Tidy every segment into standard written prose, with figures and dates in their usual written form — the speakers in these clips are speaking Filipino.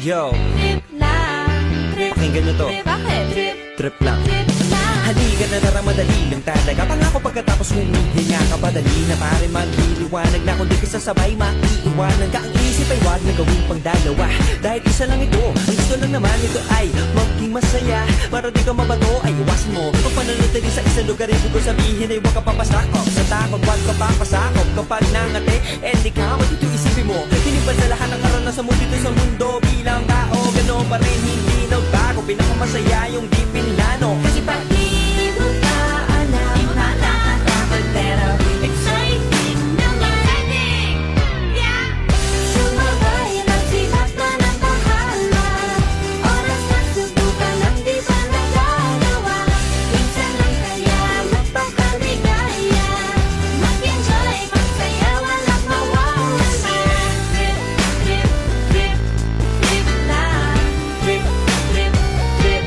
Yo, Trip lang, trip, pakinggan nyo to. trip, bakit? Trip, Trip lang. trip lang. Halika na tara, madali lang talaga. Pangako pagkatapos humihinga ka, padali na pare magliliwanag na. Kung di ka sasabay, maiiwanan ka. Ang isip ay wag na gawin pang dalawa, dahil isa lang ito. Ang gusto lang naman ito ay maging masaya. Para di ka mabato ay iwasan mo pag pananatili sa isang lugar. Ibig ko sabihin ay huwag ka papasakop sa takot, wag ka papasakop. Kapag nangate, di ka dito isipin mo. Tinipan sa lahat ng karanasan mo dito sa mundo. Bilang tao, gano'n pa rin hindi nagbago. Pinakamasaya yung di pinlano. Kasi pag di mo na alam, di mo na nakakapag, pero exciting naman. Exciting! Yeah! Sumabay lang sipat na ng bahala. Oras na subukan at di pa nagagawa. Minsan lang kaya magpapakabigaya. Mag-enjoy, magsayaw, walang mawawala. Trip, trip, trip, trip lang. Trip, trip, trip,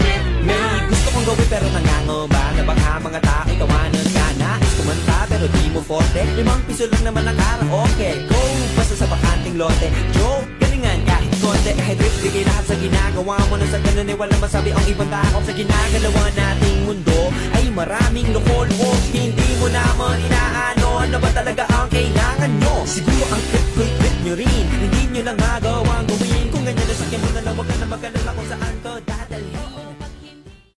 trip May gusto kong gawin pero nangangamba na baka mga tao tawanan ka. Nais kumanta pero di mo forte. 5 piso lang naman ang karaoke. Go, basta sa bakanting lote. Joke, galingan kahit konti. Kahit trip, bigay lahat sa ginagawa mo. Na sa ganun ay walang masabi ang ibang tao. Sa ginagalawa nating mundo ay maraming loko-loko. Hindi mo naman inaano. Ano ba talaga